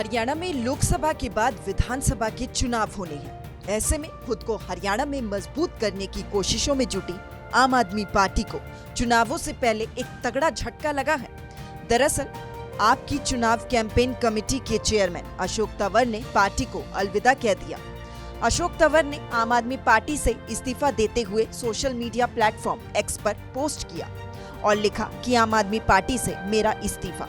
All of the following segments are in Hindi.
हरियाणा में लोकसभा के बाद विधानसभा के चुनाव होने हैं। ऐसे में खुद को हरियाणा में मजबूत करने की कोशिशों में जुटी आम आदमी पार्टी को चुनावों से पहले एक तगड़ा झटका लगा है। दरअसल आपकी चुनाव कैंपेन कमेटी के चेयरमैन अशोक तंवर ने पार्टी को अलविदा कह दिया। अशोक तंवर ने आम आदमी पार्टी से इस्तीफा देते हुए सोशल मीडिया प्लेटफॉर्म एक्स पर पोस्ट किया और लिखा कि आम आदमी पार्टी से मेरा इस्तीफा।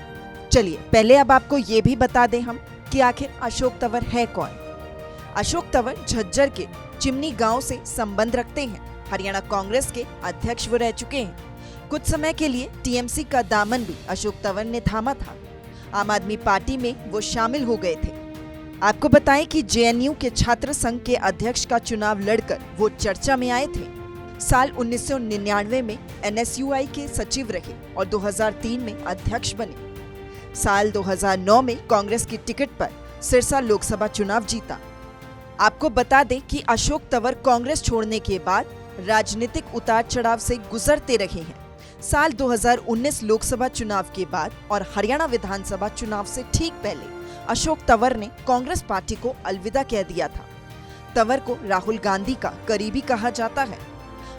चलिए पहले अब आपको ये भी बता दें हम कि आखिर अशोक तंवर है कौन। अशोक तंवर झज्जर के चिमनी गांव से संबंध रखते हैं। हरियाणा कांग्रेस के अध्यक्ष वो रह चुके हैं। कुछ समय के लिए टीएमसी का दामन भी अशोक तंवर ने थामा था। आम आदमी पार्टी में वो शामिल हो गए थे। आपको बताएं कि जेएनयू के छात्र संघ के अध्यक्ष का चुनाव लड़कर वो चर्चा में आए थे। साल 1999 में एनएसयूआई के सचिव रहे और 2003 में अध्यक्ष बने। साल 2009 में कांग्रेस की टिकट पर सिरसा लोकसभा चुनाव जीता। आपको बता दें कि अशोक तंवर कांग्रेस छोड़ने के बाद राजनीतिक उतार चढ़ाव से गुजरते रहे हैं। साल 2019 लोकसभा चुनाव के बाद और हरियाणा विधानसभा चुनाव से ठीक पहले अशोक तंवर ने कांग्रेस पार्टी को अलविदा कह दिया था। तंवर को राहुल गांधी का करीबी कहा जाता है,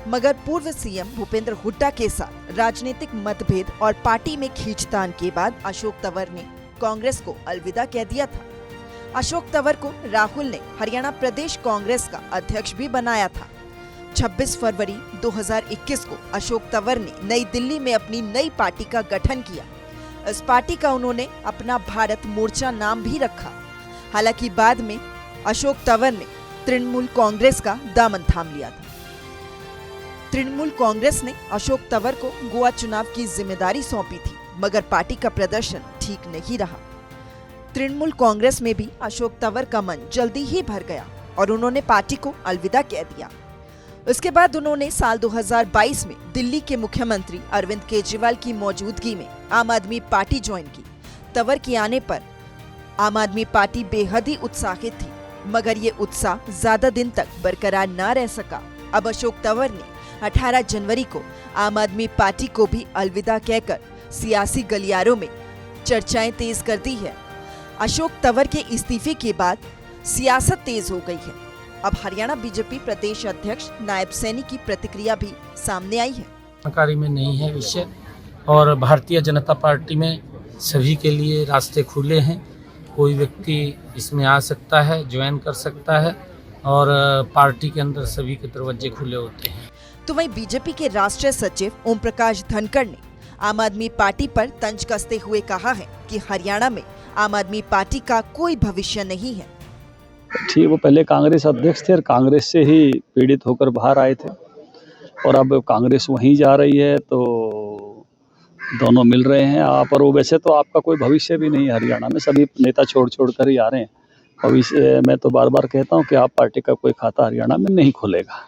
मगर पूर्व सीएम भूपेंद्र हुड्डा के साथ राजनीतिक मतभेद और पार्टी में खींचतान के बाद अशोक तंवर ने कांग्रेस को अलविदा कह दिया था। अशोक तंवर को राहुल ने हरियाणा प्रदेश कांग्रेस का अध्यक्ष भी बनाया था। 26 फरवरी 2021 को अशोक तंवर ने नई दिल्ली में अपनी नई पार्टी का गठन किया। इस पार्टी का उन्होंने अपना भारत मोर्चा नाम भी रखा। हालांकि बाद में अशोक तंवर ने तृणमूल कांग्रेस का दामन थाम लिया था। तृणमूल कांग्रेस ने अशोक तंवर को गोवा चुनाव की जिम्मेदारी सौंपी थी, मगर पार्टी का प्रदर्शन ठीक नहीं रहा। तृणमूल कांग्रेस में भी अशोक तंवर का मन जल्दी ही भर गया और उन्होंने पार्टी को अलविदा कह दिया। इसके बाद उन्होंने साल 2022 में दिल्ली के मुख्यमंत्री अरविंद केजरीवाल की मौजूदगी में आम आदमी पार्टी ज्वाइन की। तंवर के आने पर आम आदमी पार्टी बेहद ही उत्साहित थी, मगर ये उत्साह ज्यादा दिन तक बरकरार न रह सका। अब अशोक तंवर ने 18 जनवरी को आम आदमी पार्टी को भी अलविदा कहकर सियासी गलियारों में चर्चाएं तेज कर दी है। अशोक तंवर के इस्तीफे के बाद सियासत तेज हो गई है। अब हरियाणा बीजेपी प्रदेश अध्यक्ष नायब सैनी की प्रतिक्रिया भी सामने आई है। जानकारी में नहीं है विषय, और भारतीय जनता पार्टी में सभी के लिए रास्ते खुले हैं। कोई व्यक्ति इसमें आ सकता है, ज्वाइन कर सकता है, और पार्टी के अंदर सभी के दरवाजे खुले होते हैं। तो वहीं बीजेपी के राष्ट्रीय सचिव ओम प्रकाश धनखड़ ने आम आदमी पार्टी पर तंज कसते हुए कहा है कि हरियाणा में आम आदमी पार्टी का कोई भविष्य नहीं है। ठीक, वो पहले कांग्रेस अध्यक्ष थे और कांग्रेस से ही पीड़ित होकर बाहर आए थे, और अब कांग्रेस वहीं जा रही है, तो दोनों मिल रहे हैं आप और वो। वैसे तो आपका कोई भविष्य भी नहीं है हरियाणा में, सभी नेता छोड़ कर ही आ रहे हैं। भविष्य मैं तो बार बार कहता हूँ कि आप पार्टी का कोई खाता हरियाणा में नहीं खुलेगा,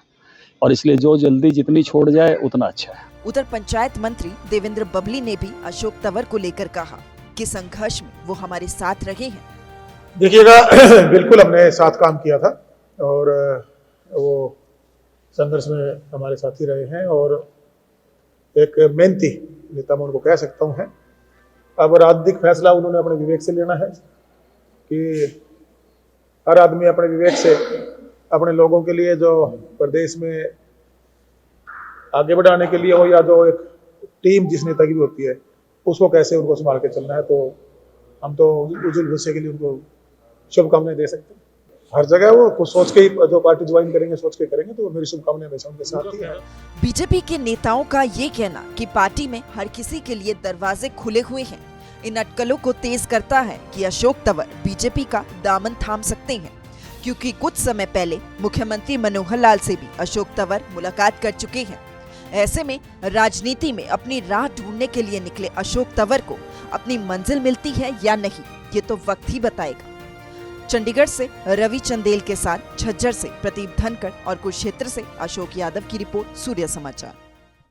और इसलिए जो जल्दी जितनी छोड़ जाए उतना अच्छा है। उधर पंचायत मंत्री देवेंद्र बबली ने भी अशोक तंवर को लेकर कहा कि संघर्ष में वो हमारे साथ रहे हैं। देखिएगा, बिल्कुल हमने साथ काम किया था और वो संघर्ष में हमारे साथ ही रहे हैं, और एक मेहनती नेता मैं उनको कह सकता हूँ है। अब राजनीतिक फैसला उन्होंने अपने विवेक से लेना है कि हर आदमी अपने विवेक से अपने लोगों के लिए जो प्रदेश में आगे बढ़ाने के लिए हो, या जो एक टीम जिस नेता की भी होती है, उसको कैसे उनको संभाल के चलना है। तो हम तो उज्जवल भविष्य के लिए उनको शुभकामनाएं दे सकते हैं। हर जगह वो कुछ सोच के ही जो पार्टी ज्वाइन करेंगे, सोच के करेंगे, तो मेरी शुभकामनाएं हमेशा उनके साथ ही है। बीजेपी के नेताओं का ये कहना कि पार्टी में हर किसी के लिए दरवाजे खुले हुए हैं, इन अटकलों को तेज करता है कि अशोक तंवर बीजेपी का दामन थाम सकते हैं, क्योंकि कुछ समय पहले मुख्यमंत्री मनोहर लाल से भी अशोक तंवर मुलाकात कर चुके हैं। ऐसे में राजनीति में अपनी राह ढूंढने के लिए निकले अशोक तंवर को अपनी मंजिल मिलती है या नहीं, ये तो वक्त ही बताएगा। चंडीगढ़ से रवि चंदेल के साथ झज्जर से प्रदीप धनखड़ और कुरुक्षेत्र से अशोक यादव की रिपोर्ट, सूर्य समाचार।